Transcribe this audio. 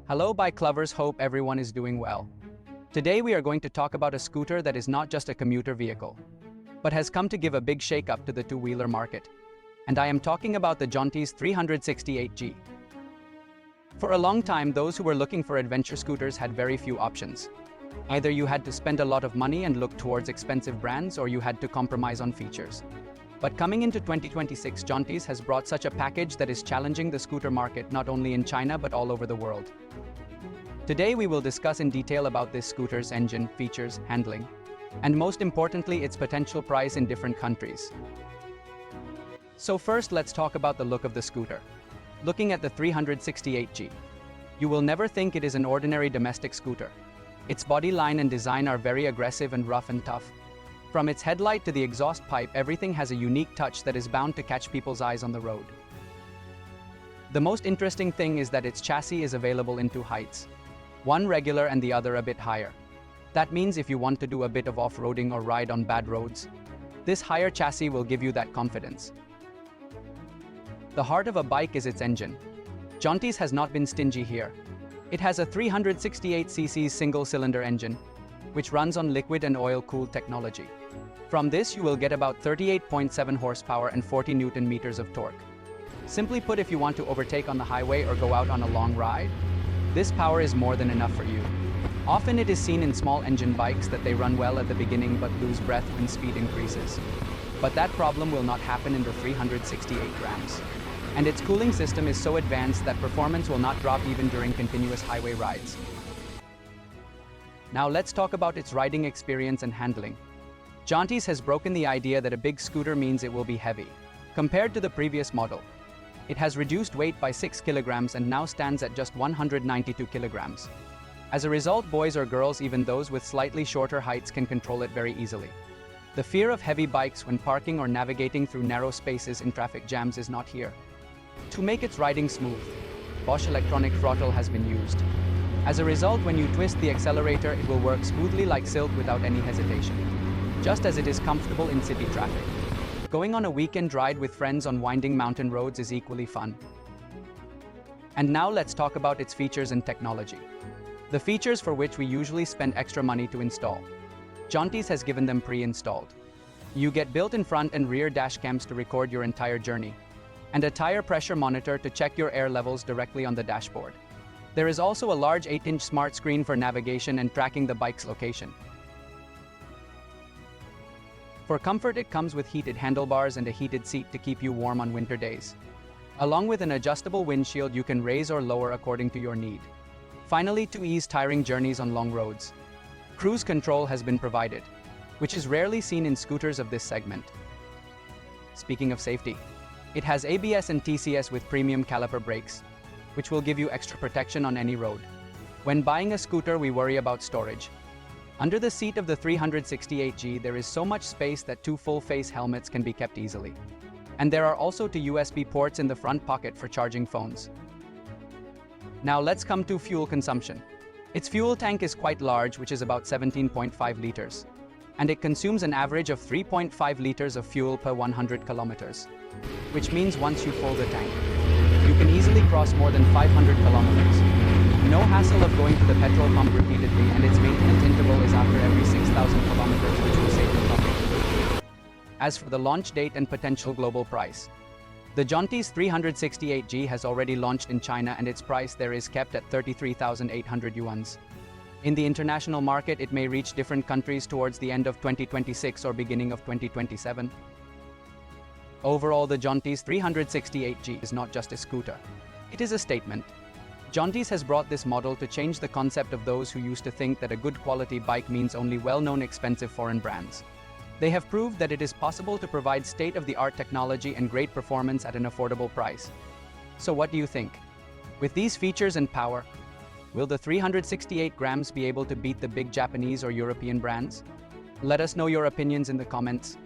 Hello bike lovers, hope everyone is doing well. Today we are going to talk about a scooter that is not just a commuter vehicle, but has come to give a big shake-up to the two-wheeler market. And I am talking about the Zontes 368G. For a long time, those who were looking for adventure scooters had very few options. Either you had to spend a lot of money and look towards expensive brands, or you had to compromise on features. But coming into 2026, Zontes has brought such a package that is challenging the scooter market not only in China but all over the world. Today we will discuss in detail about this scooter's engine, features, handling, and most importantly its potential price in different countries. So first, let's talk about the look of the scooter. Looking at the 368G, you will never think it is an ordinary domestic scooter. Its body line and design are very aggressive and rough and tough. From its headlight to the exhaust pipe, everything has a unique touch that is bound to catch people's eyes on the road. The most interesting thing is that its chassis is available in two heights, one regular and the other a bit higher. That means if you want to do a bit of off-roading or ride on bad roads, this higher chassis will give you that confidence. The heart of a bike is its engine. Zontes has not been stingy here. It has a 368cc single-cylinder engine, which runs on liquid and oil-cooled technology. From this, you will get about 38.7 horsepower and 40 Newton meters of torque. Simply put, if you want to overtake on the highway or go out on a long ride, this power is more than enough for you. Often it is seen in small engine bikes that they run well at the beginning but lose breath when speed increases. But that problem will not happen in the 368 grams. And its cooling system is so advanced that performance will not drop even during continuous highway rides. Now let's talk about its riding experience and handling. Zontes has broken the idea that a big scooter means it will be heavy. Compared to the previous model, it has reduced weight by 6 kilograms and now stands at just 192 kilograms. As a result, boys or girls, even those with slightly shorter heights, can control it very easily. The fear of heavy bikes when parking or navigating through narrow spaces in traffic jams is not here. To make its riding smooth, Bosch electronic throttle has been used. As a result, when you twist the accelerator, it will work smoothly like silk without any hesitation, just as it is comfortable in city traffic. Going on a weekend ride with friends on winding mountain roads is equally fun. And now let's talk about its features and technology. The features for which we usually spend extra money to install. Zontes has given them pre-installed. You get built-in front and rear dashcams to record your entire journey, and a tire pressure monitor to check your air levels directly on the dashboard. There is also a large 8-inch smart screen for navigation and tracking the bike's location. For comfort, it comes with heated handlebars and a heated seat to keep you warm on winter days. Along with an adjustable windshield you can raise or lower according to your need. Finally, to ease tiring journeys on long roads, cruise control has been provided, which is rarely seen in scooters of this segment. Speaking of safety, it has ABS and TCS with premium caliper brakes, which will give you extra protection on any road. When buying a scooter, we worry about storage. Under the seat of the 368G, there is so much space that 2 full-face helmets can be kept easily. And there are also 2 USB ports in the front pocket for charging phones. Now let's come to fuel consumption. Its fuel tank is quite large, which is about 17.5 liters. And it consumes an average of 3.5 liters of fuel per 100 kilometers. Which means once you fill the tank, you can easily cross more than 500 kilometers. No hassle of going to the petrol pump repeatedly, and its maintenance interval is after every 6,000 kilometers, which will save you trouble. As for the launch date and potential global price, the Zontes 368G has already launched in China, and its price there is kept at 33,800 yuans. In the international market, it may reach different countries towards the end of 2026 or beginning of 2027. Overall, the Zontes 368G is not just a scooter. It is a statement. Zontes has brought this model to change the concept of those who used to think that a good quality bike means only well-known expensive foreign brands. They have proved that it is possible to provide state-of-the-art technology and great performance at an affordable price. So what do you think? With these features and power, will the 368 grams be able to beat the big Japanese or European brands? Let us know your opinions in the comments.